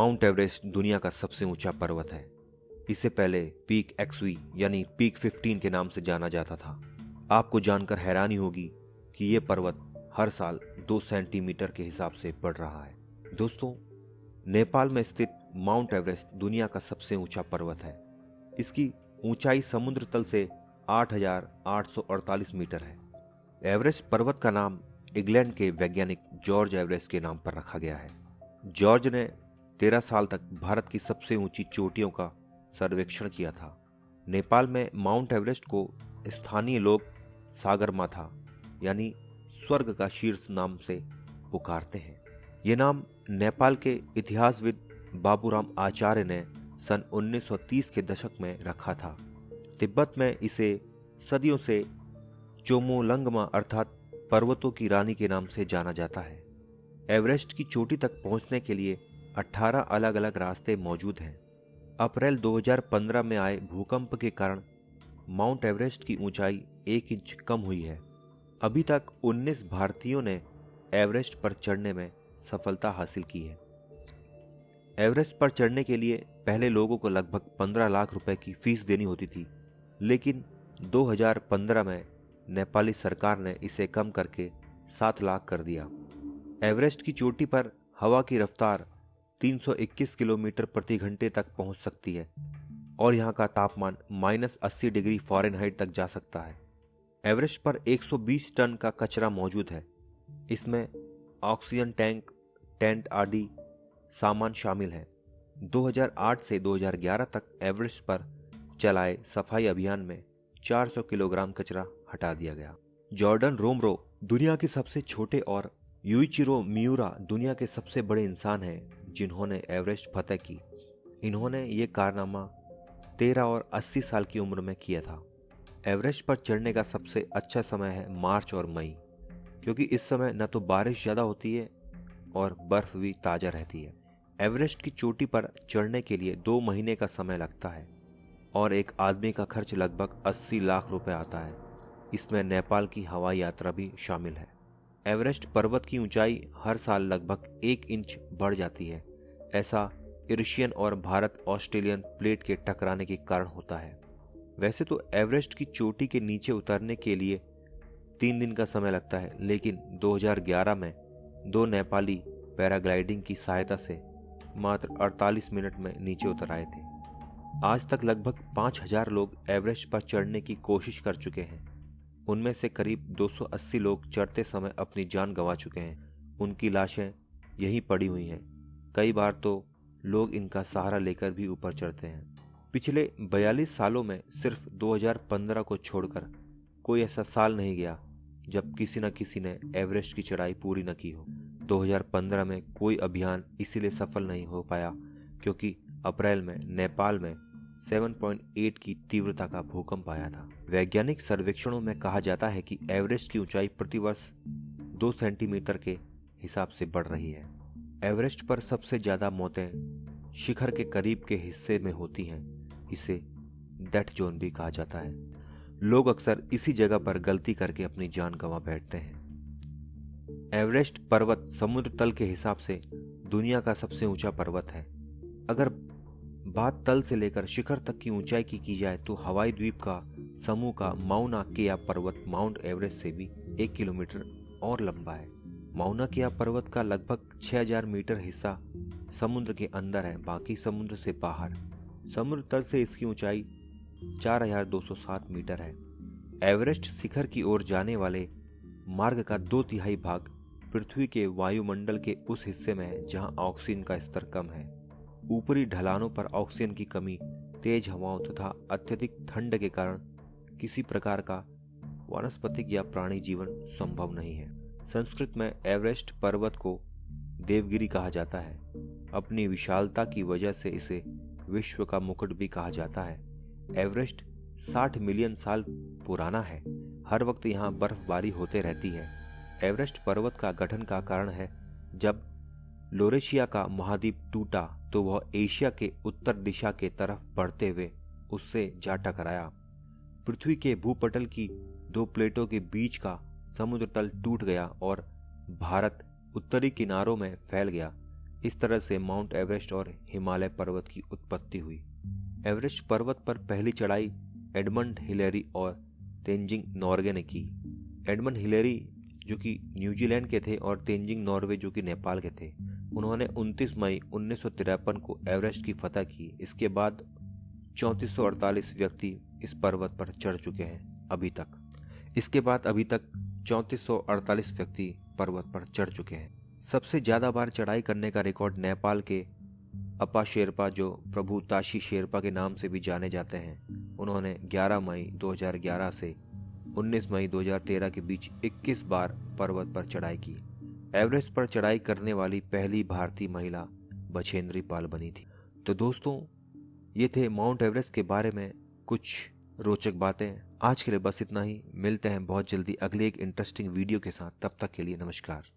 Mount Everest दुनिया का सबसे ऊंचा पर्वत है। इसे पहले पीक एक्सवी यानी पीक 15 के नाम से जाना जाता था। आपको जानकर हैरानी होगी कि यह पर्वत हर साल 2 सेंटीमीटर के हिसाब से बढ़ रहा है। दोस्तों, नेपाल में स्थित माउंट एवरेस्ट दुनिया का सबसे ऊंचा पर्वत है। इसकी ऊंचाई समुद्र तल से 8,848 मीटर है। एवरेस्ट पर्वत का नाम इंग्लैंड के वैज्ञानिक जॉर्ज एवरेस्ट के नाम पर रखा गया है। जॉर्ज ने 13 साल तक भारत की सबसे ऊंची चोटियों का सर्वेक्षण किया था। नेपाल में माउंट एवरेस्ट को स्थानीय लोग सागरमाथा यानी स्वर्ग का शीर्ष नाम से पुकारते हैं। ये नाम नेपाल के इतिहासविद बाबूराम आचार्य ने सन 1930 के दशक में रखा था। तिब्बत में इसे सदियों से चोमोलंगमा अर्थात पर्वतों की रानी के नाम से जाना जाता है। एवरेस्ट की चोटी तक पहुंचने के लिए 18 अलग अलग रास्ते मौजूद हैं। अप्रैल 2015 में आए भूकंप के कारण माउंट एवरेस्ट की ऊंचाई 1 इंच कम हुई है। अभी तक 19 भारतीयों ने एवरेस्ट पर चढ़ने में सफलता हासिल की है। एवरेस्ट पर चढ़ने के लिए पहले लोगों को लगभग 15 लाख रुपए की फीस देनी होती थी, लेकिन 2015 में नेपाली सरकार ने इसे कम करके 7 लाख कर दिया। एवरेस्ट की चोटी पर हवा की रफ्तार 321 किलोमीटर प्रति घंटे तक पहुंच सकती है और यहाँ का तापमान -80 डिग्री फ़ारेनहाइट तक जा सकता है। एवरेस्ट पर 120 टन का कचरा मौजूद है। इसमें ऑक्सीजन टैंक, टेंट आदि सामान शामिल है। 2008 से 2011 तक एवरेस्ट पर चलाए सफाई अभियान में 400 किलोग्राम कचरा हटा दिया गया। जॉर्डन रोमरो दुनिया के सबसे छोटे और यूइचिरो मियुरा दुनिया के सबसे बड़े इंसान हैं जिन्होंने एवरेस्ट फतह की। इन्होंने ये कारनामा 13 और 80 साल की उम्र में किया था। एवरेस्ट पर चढ़ने का सबसे अच्छा समय है मार्च और मई, क्योंकि इस समय न तो बारिश ज़्यादा होती है और बर्फ भी ताज़ा रहती है। एवरेस्ट की चोटी पर चढ़ने के लिए 2 महीने का समय लगता है और एक आदमी का खर्च लगभग 80 लाख रुपए आता है। इसमें नेपाल की हवाई यात्रा भी शामिल है। एवरेस्ट पर्वत की ऊंचाई हर साल लगभग 1 इंच बढ़ जाती है। ऐसा एशियन और भारत ऑस्ट्रेलियन प्लेट के टकराने के कारण होता है। वैसे तो एवरेस्ट की चोटी के नीचे उतरने के लिए 3 दिन का समय लगता है, लेकिन 2011 में 2 नेपाली पैराग्लाइडिंग की सहायता से मात्र 48 मिनट में नीचे उतर आए थे। आज तक लगभग 5000 लोग एवरेस्ट पर चढ़ने की कोशिश कर चुके हैं। उनमें से करीब 280 लोग चढ़ते समय अपनी जान गंवा चुके हैं। उनकी लाशें यहीं पड़ी हुई हैं। कई बार तो लोग इनका सहारा लेकर भी ऊपर चढ़ते हैं। पिछले 42 सालों में सिर्फ 2015 को छोड़कर कोई ऐसा साल नहीं गया जब किसी न किसी ने एवरेस्ट की चढ़ाई पूरी न की हो। 2015 में कोई अभियान इसीलिए सफल नहीं हो पाया क्योंकि अप्रैल में नेपाल में 7.8 की तीव्रता का भूकंप आया था। वैज्ञानिक सर्वेक्षणों में कहा जाता है कि एवरेस्ट की ऊंचाई प्रतिवर्ष 2 सेंटीमीटर के हिसाब से बढ़ रही है। एवरेस्ट पर सबसे ज्यादा मौतें शिखर के करीब के हिस्से में होती हैं। इसे डेथ जोन भी कहा जाता है। लोग अक्सर इसी जगह पर गलती करके अपनी जान गंवा बैठते हैं। एवरेस्ट पर्वत समुद्र तल के हिसाब से दुनिया का सबसे ऊंचा पर्वत है। अगर बात तल से लेकर शिखर तक की ऊंचाई की जाए तो हवाई द्वीप का समूह का माउना केआ पर्वत माउंट एवरेस्ट से भी 1 किलोमीटर और लंबा है। माउना केआ पर्वत का लगभग 6000 मीटर हिस्सा समुद्र के अंदर है, बाकी समुद्र से बाहर। समुद्र तल से इसकी ऊंचाई 4207 मीटर है। एवरेस्ट शिखर की ओर जाने वाले मार्ग का 2/3 भाग पृथ्वी के वायुमंडल के उस हिस्से में है जहां ऑक्सीजन का स्तर कम है। ऊपरी ढलानों पर ऑक्सीजन की कमी, तेज हवाओं तथा अत्यधिक ठंड के कारण किसी प्रकार का वनस्पतिक या प्राणी जीवन संभव नहीं है। संस्कृत में एवरेस्ट पर्वत को देवगिरी कहा जाता है। अपनी विशालता की वजह से इसे विश्व का मुकुट भी कहा जाता है। एवरेस्ट 60 मिलियन साल पुराना है। हर वक्त यहाँ बर्फबारी होते रहती है। एवरेस्ट पर्वत का गठन का कारण है जब लोरेशिया का महाद्वीप टूटा तो वह एशिया के उत्तर दिशा के तरफ बढ़ते हुए उससे जा टकराया। पृथ्वी के भूपटल की 2 प्लेटों के बीच का समुद्र तल टूट गया और भारत उत्तरी किनारों में फैल गया। इस तरह से माउंट एवरेस्ट और हिमालय पर्वत की उत्पत्ति हुई। एवरेस्ट पर्वत पर पहली चढ़ाई एडमंड हिलेरी और तेंजिंग नॉर्गे ने की। एडमंड हिलेरी जो कि न्यूजीलैंड के थे और तेंजिंग नॉर्वे जो कि नेपाल के थे, उन्होंने 29 मई 1953 को एवरेस्ट की फतह की। इसके बाद 3448 व्यक्ति इस पर्वत पर चढ़ चुके हैं अभी तक। इसके बाद अभी तक 3448 व्यक्ति पर्वत पर चढ़ चुके हैं। सबसे ज़्यादा बार चढ़ाई करने का रिकॉर्ड नेपाल के अपा शेरपा, जो प्रभु ताशी शेरपा के नाम से भी जाने जाते हैं, उन्होंने 11 मई 2011 से 19 मई 2013 के बीच 21 बार पर्वत पर चढ़ाई की। एवरेस्ट पर चढ़ाई करने वाली पहली भारतीय महिला बछेंद्री पाल बनी थी। तो दोस्तों, ये थे माउंट एवरेस्ट के बारे में कुछ रोचक बातें। आज के लिए बस इतना ही। मिलते हैं बहुत जल्दी अगले एक इंटरेस्टिंग वीडियो के साथ। तब तक के लिए नमस्कार।